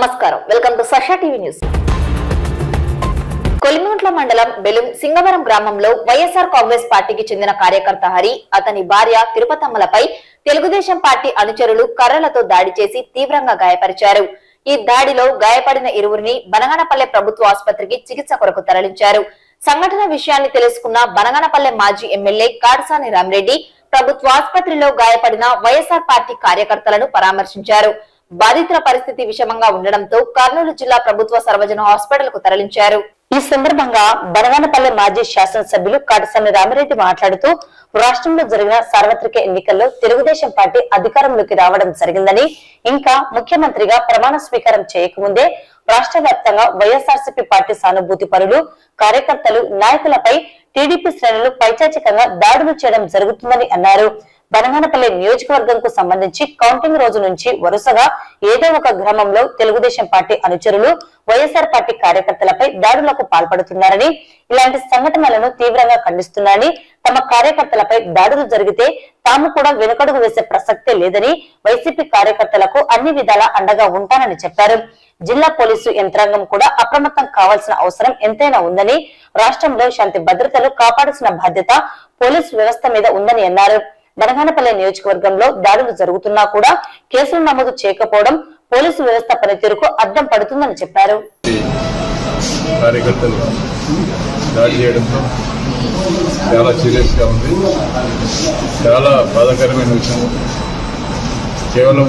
నమస్కారం welcome to Sasha TV news. Kolimigundla మండలం బెలుం సింగవరం గ్రామంలో వైఎస్ఆర్ కాంగ్రెస్ పార్టీకి చెందిన కార్యకర్త హరి అతని భార్య తిరుపతమ్మలపై తెలుగుదేశం పార్టీ అనుచరులు కర్రలతో దాడి చేసి తీవ్రంగా గాయపరిచారు। ఈ దాడిలో గాయపడిన ఇరువురిని బనగానపల్లె ప్రభుత్వ ఆసుపత్రికి చికిత్స కొరకు తరలించారు। సంఘటన విషయాన్ని తెలుసుకున్న బనగానపల్లె మాజీ ఎమ్మెల్యే కాడసాని రామిరెడ్డి ప్రభుత్వ ఆసుపత్రిలో గాయపడిన వైఎస్ఆర్ పార్టీ కార్యకర్తలను పరామర్శించారు। బాధితుల పరిస్థితి విషమంగా ఉండడంతో కర్నూలు జిల్లా ప్రభుత్వ సర్వజన హాస్పిటల్ కు తరలించారు। ఈ సందర్భంగా బనగానపల్లె మాజీ శాసనసభ్యులు కాడసాని రామిరెడ్డి మాట్లాడుతూ రాష్ట్రంలో జరిగిన సార్వత్రిక ఎన్నికల్లో తెలుగుదేశం పార్టీ అధికారంలోకి రావడం జరిగిందని, ఇంకా ముఖ్యమంత్రిగా ప్రమాణ స్వీకారం చేయకముందే రాష్ట్ర వ్యాప్తంగా వైఎస్ఆర్సీపీ పార్టీ సానుభూతి పరులు, కార్యకర్తలు, నాయకులపై టీడీపీ శ్రేణులు పైచాచికంగా దాడులు చేయడం జరుగుతుందని అన్నారు। బనగానపల్లె నియోజకవర్గంకు సంబంధించి కౌంటింగ్ రోజు నుంచి వరుసగా ఏదో ఒక గ్రామంలో తెలుగుదేశం పార్టీ అనుచరులు వైఎస్ఆర్ పార్టీ కార్యకర్తలపై దాడులకు పాల్పడుతున్నారని, ఇలాంటి సంఘటనలను తీవ్రంగా ఖండిస్తున్నారని, తమ కార్యకర్తలపై దాడులు జరిగితే తాము కూడా వెనుకడుగు వేసే ప్రసక్తే లేదని, వైసీపీ కార్యకర్తలకు అన్ని విధాలా అండగా ఉంటానని చెప్పారు। జిల్లా పోలీసు యంత్రాంగం కూడా అప్రమత్తం కావాల్సిన అవసరం ఎంతైనా ఉందని, రాష్ట్రంలో శాంతి భద్రతలు కాపాడాల్సిన బాధ్యత పోలీసు వ్యవస్థ మీద ఉందని అన్నారు। బనగానపల్లె నియోజకవర్గంలో దాడులు జరుగుతున్నా కూడా కేసులు నమోదు చేయకపోవడం పోలీసు వ్యవస్థ పనితీరుకు అద్దం పడుతుందని చెప్పారు। కార్యకర్తలు దాడి చేయడంతో చాలా సీరియస్ గా ఉంది, చాలా బాధాకరమైన విషయం। కేవలం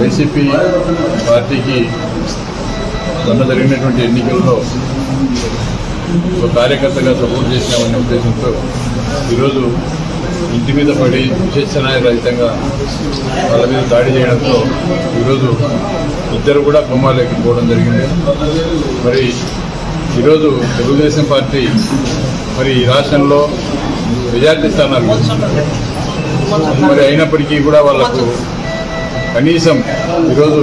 వైసీపీ పార్టీకి మొన్న జరిగినటువంటి ఎన్నికల్లో ఒక కార్యకర్తగా సపోర్ట్ చేసినామనే ఉద్దేశంతో ఈరోజు ఇంటి మీద పడి విశేషణాయ రహితంగా వాళ్ళ మీద దాడి చేయడంతో ఈరోజు ఇద్దరు కూడా కోమాలోకి పోవడం జరిగింది। మరి ఈరోజు తెలుగుదేశం పార్టీ మరి ఈ రాష్ట్రంలో మెజార్టీ స్థానాలు గెలుచుకున్నారు। మరి అయినప్పటికీ కూడా వాళ్లకు కనీసం ఈరోజు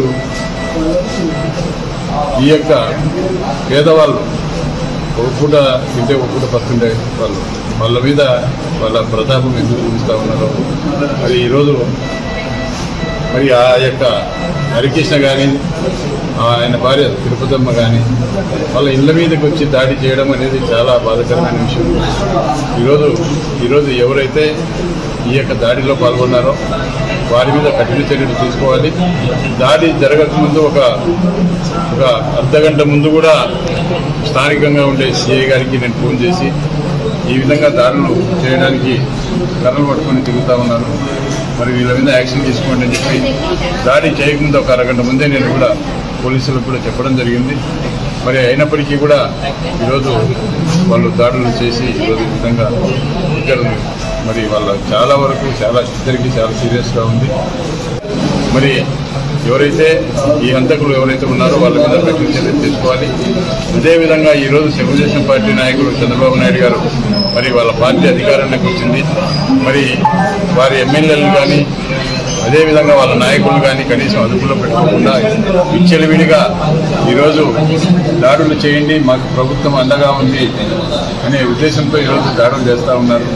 ఈ యొక్క పేదవాళ్ళు ఒక పూట తింటే ఒక పూట పస్తుండే వాళ్ళ మీద వాళ్ళ ప్రతాపం ఎందుకు చూపిస్తూ ఉన్నారు। మరి ఈరోజు మరి ఆ యొక్క హరికృష్ణ కానీ ఆయన భార్య తిరుపతమ్మ కానీ వాళ్ళ ఇళ్ల మీదకి వచ్చి దాడి చేయడం అనేది చాలా బాధాకరమైన విషయం। ఈరోజు ఎవరైతే ఈ యొక్క దాడిలో పాల్గొన్నారో వారి మీద కఠిన చర్యలు తీసుకోవాలి। దాడి జరగకముందు ఒక అర్ధగంట ముందు కూడా స్థానికంగా ఉండే సిఐ గారికి నేను ఫోన్ చేసి ఈ విధంగా దాడులు చేయడానికి కర్రలు పట్టుకొని తిరుగుతూ ఉన్నాను, మరి వీళ్ళ మీద యాక్షన్ తీసుకోండి అని చెప్పి దాడి చేయకముందు ఒక అరగంట ముందే నేను కూడా పోలీసులకు కూడా చెప్పడం జరిగింది। మరి అయినప్పటికీ కూడా ఈరోజు వాళ్ళు దాడులు చేసి ఈరోజు ఈ విధంగా ఇద్దరు మరి వాళ్ళ చాలా వరకు ఇద్దరికి చాలా సీరియస్గా ఉంది। మరి ఎవరైతే ఈ హంతకులు ఎవరైతే ఉన్నారో వాళ్ళ మీద కఠిన చర్యలు తీసుకోవాలి। అదేవిధంగా ఈరోజు తెలుగుదేశం పార్టీ నాయకులు చంద్రబాబు నాయుడు గారు మరి వాళ్ళ పార్టీ అధికారానికి వచ్చింది, మరి వారి ఎమ్మెల్యేలు కానీ అదేవిధంగా వాళ్ళ నాయకులు కానీ కనీసం అదుపులో పెట్టుకోకుండా విచ్చలవిడిగా ఈరోజు దాడులు చేయండి, మాకు ప్రభుత్వం అండగా ఉంది అనే ఉద్దేశంతో ఈరోజు దాడులు చేస్తూ ఉన్నారు।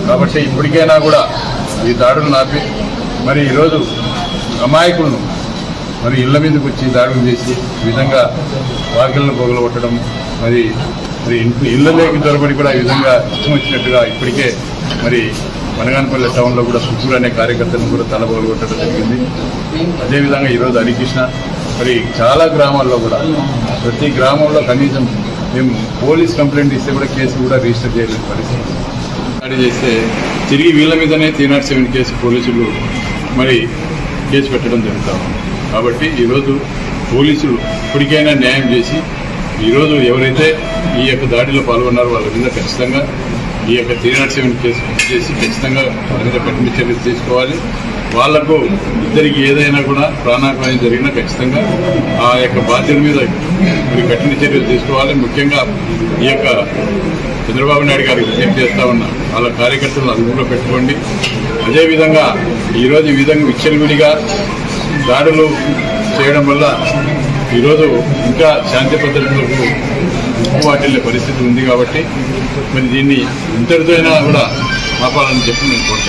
కాబట్టి ఇప్పటికైనా కూడా ఈ దాడులు ఆపి మరి ఈరోజు అమాయకులను మరి ఇళ్ల మీదకి వచ్చి దాడులు చేసి ఈ విధంగా వాకిళ్లను పొగలగొట్టడం, మరి ఇళ్లలోకి దొరబడి కూడా ఈ విధంగా ఇష్టం వచ్చినట్టుగా ఇప్పటికే మరి బనగానపల్లె టౌన్లో కూడా సుబ్బులు అనే కార్యకర్తలను కూడా తల పొగలగొట్టడం జరిగింది। అదేవిధంగా ఈరోజు హరికృష్ణ మరి చాలా గ్రామాల్లో కూడా ప్రతి గ్రామంలో కనీసం మేము పోలీస్ కంప్లైంట్ ఇస్తే కూడా కేసు కూడా రిజిస్టర్ చేయలేని పరిస్థితి। దాడి చేస్తే తిరిగి వీళ్ళ మీదనే 307 కేసు పోలీసులు మరి కేసు పెట్టడం జరుగుతాం। కాబట్టి ఈరోజు పోలీసులు ఇప్పటికైనా న్యాయం చేసి ఈరోజు ఎవరైతే ఈ యొక్క దాడిలో పాల్గొన్నారో వాళ్ళ మీద ఖచ్చితంగా ఈ యొక్క 307 కేసు చేసి ఖచ్చితంగా వాళ్ళ మీద కఠిన చర్యలు తీసుకోవాలి। వాళ్లకు ఇద్దరికి ఏదైనా కూడా ప్రాణాపాయం జరిగినా ఖచ్చితంగా ఆ యొక్క బాధ్యుల మీద మరి కఠిన చర్యలు తీసుకోవాలి। ముఖ్యంగా ఈ యొక్క చంద్రబాబు నాయుడు గారికి విజ్ఞప్తి చేస్తా ఉన్నా, వాళ్ళ కార్యకర్తలను అదుపులో పెట్టుకోండి। అదేవిధంగా ఈరోజు ఈ విధంగా విచ్చలవిడిగా దాడులు చేయడం వల్ల ఈరోజు ఇంకా శాంతి భద్రతలకు వాటిల్లే పరిస్థితి ఉంది। కాబట్టి మరి దీన్ని ఇంతటితో అయినా కూడా ఆపాలని చెప్పి నేను కోరుతాను।